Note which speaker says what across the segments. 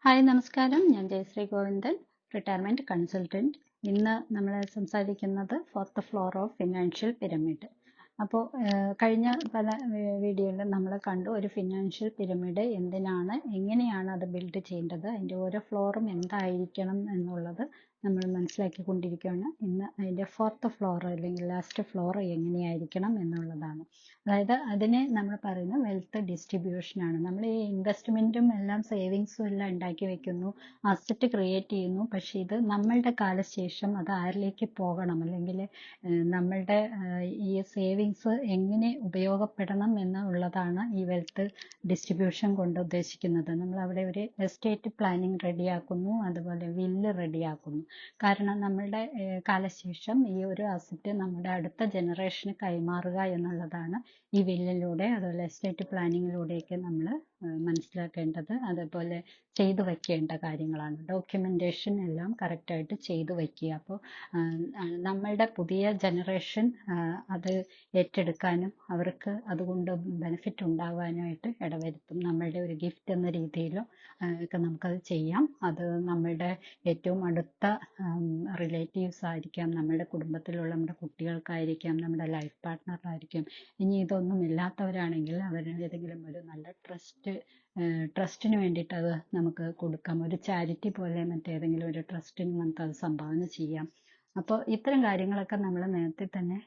Speaker 1: Hi നമസ്കാരം, ഞാൻ Jayashree Govindan, retirement consultant. ഇന്ന് നമ്മൾ സംസാരിക്കുന്നത് fourth floor of financial pyramid. അപ്പോൾ കഴിഞ്ഞ പല വീഡിയോയിലും നമ്മൾ കണ്ടു ഒരു ഫിനാൻഷ്യൽ പിരമിഡ് എന്തിനാണ്, എങ്ങനെയാണ് അത് ബിൽഡ് ചെയ്യേണ്ടത്, അതിൻ്റെ ഓരോ ഫ്ലോറും എന്തായിരിക്കണം എന്നുള്ളത് നമ്മൾ മനസ്സിലാക്കിക്കൊണ്ടിരിക്കുകയാണ്. ഇന്ന് അതിൻ്റെ ഫോർത്ത് ഫ്ലോർ അല്ലെങ്കിൽ ലാസ്റ്റ് ഫ്ലോർ എങ്ങനെയായിരിക്കണം എന്നുള്ളതാണ്. അതായത് അതിനെ നമ്മൾ പറയുന്ന വെൽത്ത് ഡിസ്ട്രിബ്യൂഷനാണ്. നമ്മൾ ഈ ഇൻവെസ്റ്റ്മെൻറ്റും എല്ലാം സേവിങ്സും എല്ലാം ഉണ്ടാക്കി വെക്കുന്നു, അസറ്റ് ക്രിയേറ്റ് ചെയ്യുന്നു. പക്ഷേ ഇത് നമ്മളുടെ കാലശേഷം അത് ആരിലേക്ക് പോകണം, അല്ലെങ്കിൽ നമ്മളുടെ ഈ സേവിങ്സ് എങ്ങനെ ഉപയോഗപ്പെടണം എന്നുള്ളതാണ് ഈ വെൽത്ത് ഡിസ്ട്രിബ്യൂഷൻ കൊണ്ട് ഉദ്ദേശിക്കുന്നത്. നമ്മൾ അവിടെ ഒരു എസ്റ്റേറ്റ് പ്ലാനിങ് റെഡിയാക്കുന്നു, അതുപോലെ വില്ല് റെഡിയാക്കുന്നു. കാരണം നമ്മളുടെ കാലശേഷം ഈ ഒരു അസറ്റ് നമ്മുടെ അടുത്ത ജനറേഷന് കൈമാറുക എന്നുള്ളതാണ് ഈ വില്ലിലൂടെ അതുപോലെ എസ്റ്റേറ്റ് പ്ലാനിങ്ങിലൂടെയൊക്കെ നമ്മൾ മനസ്സിലാക്കേണ്ടത്, അതുപോലെ ചെയ്തു വയ്ക്കേണ്ട കാര്യങ്ങളാണ്. ഡോക്യുമെന്റേഷൻ എല്ലാം കറക്റ്റായിട്ട് ചെയ്തു വയ്ക്കുക. അപ്പോൾ നമ്മളുടെ പുതിയ ജനറേഷൻ അത് ഏറ്റെടുക്കാനും അവർക്ക് അതുകൊണ്ട് ബെനിഫിറ്റ് ഉണ്ടാകാനായിട്ട് ഇടവരുത്തും. നമ്മളുടെ ഒരു ഗിഫ്റ്റ് എന്ന രീതിയിലും ഒക്കെ നമുക്കത് ചെയ്യാം. അത് നമ്മളുടെ ഏറ്റവും അടുത്ത റിലേറ്റീവ്സ് ആയിരിക്കാം, നമ്മുടെ കുടുംബത്തിലുള്ള നമ്മുടെ കുട്ടികൾക്കായിരിക്കാം, നമ്മുടെ ലൈഫ് പാർട്ട്ണറിനായിരിക്കും. ഇനി ഇതൊന്നും ഇല്ലാത്തവരാണെങ്കിൽ അവരുടെ ഏതെങ്കിലും ഒരു നല്ല ട്രസ്റ്റിന് വേണ്ടിയിട്ട് അത് നമുക്ക് കൊടുക്കാം. ഒരു ചാരിറ്റി പോലെ മറ്റേതെങ്കിലും ഒരു ട്രസ്റ്റിന് നമുക്ക് അത് സംഭാവന ചെയ്യാം. അപ്പോൾ ഇത്തരം കാര്യങ്ങളൊക്കെ നമ്മൾ നേരത്തെ തന്നെ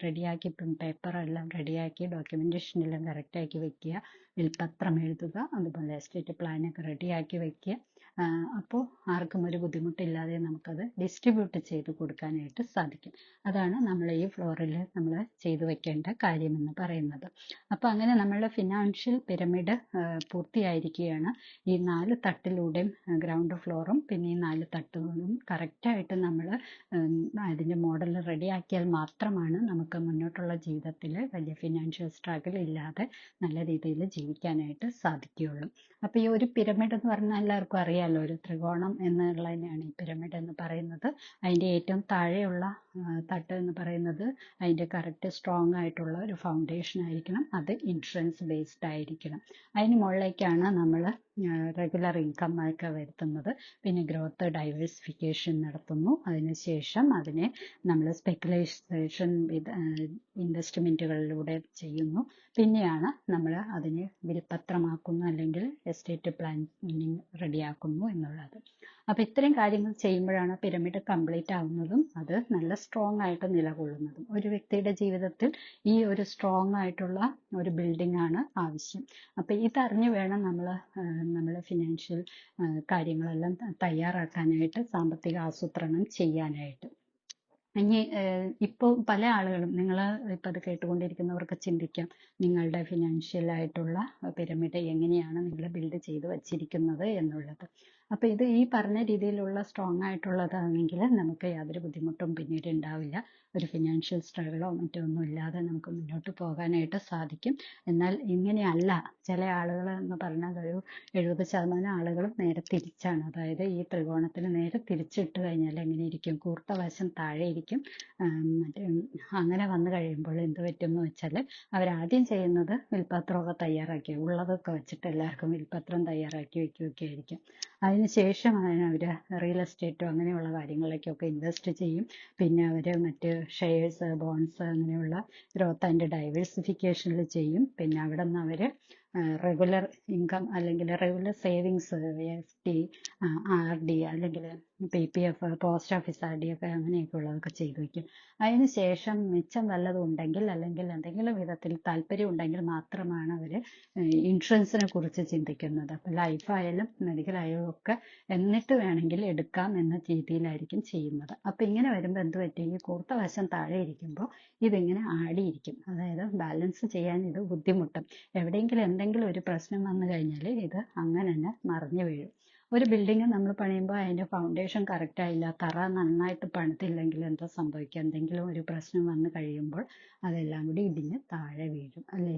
Speaker 1: റെഡിയാക്കി, പേപ്പറെല്ലാം റെഡിയാക്കി ഡോക്യുമെന്റേഷൻ എല്ലാം കറക്റ്റാക്കി വെക്കുക, വിൽപത്രം എഴുതുക, അതുപോലെ എസ്റ്റേറ്റ് പ്ലാനൊക്കെ റെഡിയാക്കി വെക്കുക. അപ്പോൾ ആർക്കും ഒരു ബുദ്ധിമുട്ടില്ലാതെ നമുക്കത് ഡിസ്ട്രിബ്യൂട്ട് ചെയ്ത് കൊടുക്കാനായിട്ട് സാധിക്കും. അതാണ് നമ്മൾ ഈ ഫ്ലോറിൽ നമ്മൾ ചെയ്തു വെക്കേണ്ട കാര്യമെന്ന് പറയുന്നത്. അപ്പോൾ അങ്ങനെ നമ്മളുടെ ഫിനാൻഷ്യൽ പിരമിഡ് പൂർത്തിയായിരിക്കുകയാണ്. ഈ 4 തട്ടിലൂടെയും ഗ്രൗണ്ട് ഫ്ലോറും പിന്നെ ഈ 4 തട്ടുകളും കറക്റ്റായിട്ട് നമ്മൾ അതിൻ്റെ മോഡൽ റെഡിയാക്കിയാൽ മാത്രമാണ് നമുക്ക് മുന്നോട്ടുള്ള ജീവിതത്തിൽ വലിയ ഫിനാൻഷ്യൽ സ്ട്രഗിൾ ഇല്ലാതെ നല്ല രീതിയിൽ ജീവിക്കാനായിട്ട് സാധിക്കുകയുള്ളൂ. അപ്പോൾ ഈ ഒരു പിരമിഡ് എന്ന് പറഞ്ഞാൽ എല്ലാവർക്കും അറിയാമല്ലോ, ഒരു ത്രികോണം എന്നുള്ളതിനെയാണ് ഈ പിരമിഡ് എന്ന് പറയുന്നത്. അതിൻ്റെ ഏറ്റവും താഴെയുള്ള തട്ട് എന്ന് പറയുന്നത് അതിൻ്റെ കറക്റ്റ് സ്ട്രോങ് ആയിട്ടുള്ള ഒരു ഫൗണ്ടേഷൻ ആയിരിക്കണം. അത് ഇൻഷുറൻസ് ബേസ്ഡ് ആയിരിക്കണം. അതിന് മുകളിലേക്കാണ് നമ്മൾ റെഗുലർ ഇൻകം ഒക്കെ വരുത്തുന്നത്. പിന്നെ ഗ്രോത്ത് ഡൈവേഴ്സിഫിക്കേഷൻ നടത്തുന്നു. അതിനുശേഷം അതിനെ നമ്മൾ സ്പെക്കുലേഷൻ ഇൻവെസ്റ്റ്മെൻറ്റുകളിലൂടെ ചെയ്യുന്നു. പിന്നെയാണ് നമ്മൾ അതിനെ വിൽപത്രമാക്കുന്നു അല്ലെങ്കിൽ എസ്റ്റേറ്റ് പ്ലാനിങ് റെഡിയാക്കുന്നു എന്നുള്ളത്. അപ്പോൾ ഇത്രയും കാര്യങ്ങൾ ചെയ്യുമ്പോഴാണ് പിരമിഡ് കംപ്ലീറ്റ് ആവുന്നതും അത് നല്ല സ്ട്രോങ് ആയിട്ട് നിലകൊള്ളുന്നതും. ഒരു വ്യക്തിയുടെ ജീവിതത്തിൽ ഈ ഒരു സ്ട്രോങ് ആയിട്ടുള്ള ഒരു ബിൽഡിംഗ് ആണ് ആവശ്യം. അപ്പോൾ ഇതറിഞ്ഞ് വേണം നമ്മൾ ഫിനാൻഷ്യൽ കാര്യങ്ങളെല്ലാം തയ്യാറാക്കാനായിട്ട്, സാമ്പത്തിക ആസൂത്രണം ചെയ്യാനായിട്ട്. ഇനി ഇപ്പോൾ പല ആളുകളും, നിങ്ങൾ ഇപ്പോൾ അത് കേട്ടുകൊണ്ടിരിക്കുന്നവർക്ക് ചിന്തിക്കാം, നിങ്ങളുടെ ഫിനാൻഷ്യൽ ആയിട്ടുള്ള പിരമിഡ് എങ്ങനെയാണ് നിങ്ങൾ ബിൽഡ് ചെയ്ത് വച്ചിരിക്കുന്നത് എന്നുള്ളത്. അപ്പോൾ ഇത് ഈ പറഞ്ഞ രീതിയിലുള്ള സ്ട്രോങ് ആയിട്ടുള്ളതാണെങ്കിൽ നമുക്ക് യാതൊരു ബുദ്ധിമുട്ടും പിന്നീട് ഉണ്ടാവില്ല. ഒരു ഫിനാൻഷ്യൽ സ്ട്രഗിളോ മറ്റോ ഒന്നും ഇല്ലാതെ നമുക്ക് മുന്നോട്ട് പോകാനായിട്ട് സാധിക്കും. എന്നാൽ ഇങ്ങനെയല്ല, ചില ആളുകൾ എന്ന് പറഞ്ഞാൽ ഒരു 70% ആളുകളും നേരെ തിരിച്ചാണ്. അതായത് ഈ ത്രികോണത്തിൽ നേരെ തിരിച്ചിട്ട് കഴിഞ്ഞാൽ എങ്ങനെ ഇരിക്കും, കൂർത്ത വശം താഴെ ഇരിക്കും. മറ്റേ അങ്ങനെ വന്നു കഴിയുമ്പോൾ എന്ത് പറ്റും എന്ന് വെച്ചാൽ അവരാദ്യം ചെയ്യുന്നത് വിൽപത്രമൊക്കെ തയ്യാറാക്കി, ഉള്ളതൊക്കെ വെച്ചിട്ട് എല്ലാവർക്കും വിൽപത്രം തയ്യാറാക്കി വയ്ക്കുകയൊക്കെ ആയിരിക്കും. അതിനുശേഷം അവർ റിയൽ എസ്റ്റേറ്റോ അങ്ങനെയുള്ള കാര്യങ്ങളിലേക്കൊക്കെ ഇൻവെസ്റ്റ് ചെയ്യും. പിന്നെ അവർ മറ്റ് ഷെയർസ്, ബോൺസ് അങ്ങനെയുള്ള ഗ്രോത്ത് ആൻഡ് ഡൈവേഴ്സിഫിക്കേഷനിൽ ചെയ്യും. പിന്നെ അവിടെ നിന്ന് അവർ റെഗുലർ ഇൻകം അല്ലെങ്കിൽ റെഗുലർ സേവിങ്സ്, FD, RD അല്ലെങ്കിൽ PPF, പോസ്റ്റ് ഓഫീസ് RD ഒക്കെ അങ്ങനെയൊക്കെ ഉള്ളതൊക്കെ ചെയ്തു വയ്ക്കും. അതിന് ശേഷം മിച്ചം വല്ലതും ഉണ്ടെങ്കിൽ അല്ലെങ്കിൽ എന്തെങ്കിലും വിധത്തിൽ താല്പര്യം ഉണ്ടെങ്കിൽ മാത്രമാണ് അവർ ഇൻഷുറൻസിനെ കുറിച്ച് ചിന്തിക്കുന്നത്. അപ്പോൾ ലൈഫായാലും മെഡിക്കൽ ആയാലും ഒക്കെ എന്നിട്ട് വേണമെങ്കിൽ എടുക്കാം എന്ന രീതിയിലായിരിക്കും ചെയ്യുന്നത്. അപ്പോൾ ഇങ്ങനെ വരുമ്പോൾ എന്ത് പറ്റും, ഈ കൂർത്ത വശം താഴെ ഇരിക്കുമ്പോൾ ഇതിങ്ങനെ ആടിയിരിക്കും. അതായത് ബാലൻസ് ചെയ്യാൻ ഇത് ബുദ്ധിമുട്ടും. എവിടെയെങ്കിലും എന്തെങ്കിലും ഒരു പ്രശ്നം വന്നു കഴിഞ്ഞാൽ ഇത് അങ്ങനെ തന്നെ മറിഞ്ഞു വീഴും. ഒരു ബിൽഡിംഗ് നമ്മൾ പണിയുമ്പോൾ അതിൻ്റെ ഫൗണ്ടേഷൻ കറക്റ്റ് ആയില്ല, തറ നന്നായിട്ട് പണിതില്ലെങ്കിൽ എന്താ സംഭവിക്കുക, എന്തെങ്കിലും ഒരു പ്രശ്നം വന്നു കഴിയുമ്പോൾ അതെല്ലാം കൂടി ഇടിഞ്ഞ് താഴെ വീഴും, അല്ലേ?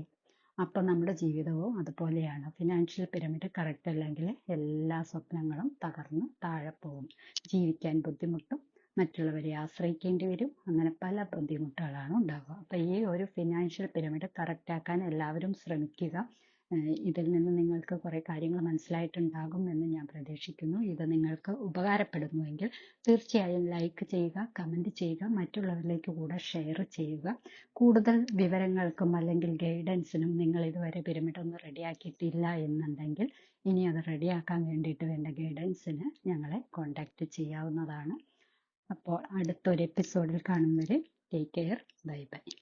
Speaker 1: അപ്പം നമ്മുടെ ജീവിതവും അതുപോലെയാണ്. ഫിനാൻഷ്യൽ പിരമിഡ് കറക്റ്റ് അല്ലെങ്കിൽ എല്ലാ സ്വപ്നങ്ങളും തകർന്ന് താഴെ പോകും. ജീവിക്കാൻ ബുദ്ധിമുട്ടും, മറ്റുള്ളവരെ ആശ്രയിക്കേണ്ടി വരും, അങ്ങനെ പല ബുദ്ധിമുട്ടുകളാണ് ഉണ്ടാവുക. അപ്പം ഈ ഒരു ഫിനാൻഷ്യൽ പിരമിഡ് കറക്റ്റ് ആക്കാൻ എല്ലാവരും ശ്രമിക്കുക. ഇതിൽ നിന്ന് നിങ്ങൾക്ക് കുറേ കാര്യങ്ങൾ മനസ്സിലായിട്ടുണ്ടാകും എന്ന് ഞാൻ പ്രതീക്ഷിക്കുന്നു. ഇത് നിങ്ങൾക്ക് ഉപകാരപ്പെടുന്നുവെങ്കിൽ തീർച്ചയായും ലൈക്ക് ചെയ്യുക, കമൻറ്റ് ചെയ്യുക, മറ്റുള്ളവരിലേക്ക് കൂടെ ഷെയർ ചെയ്യുക. കൂടുതൽ വിവരങ്ങൾക്കും അല്ലെങ്കിൽ ഗൈഡൻസിനും നിങ്ങൾ ഇതുവരെ പിരമിഡ് ഒന്നും റെഡിയാക്കിയിട്ടില്ല എന്നുണ്ടെങ്കിൽ ഇനി അത് റെഡിയാക്കാൻ വേണ്ടിയിട്ട് വേണ്ട ഗൈഡൻസിന് ഞങ്ങളെ കോൺടാക്റ്റ് ചെയ്യാവുന്നതാണ്. അപ്പോൾ അടുത്തൊരു എപ്പിസോഡിൽ കാണും വരെ ടേക്ക് കെയർ, ബൈ ബൈ.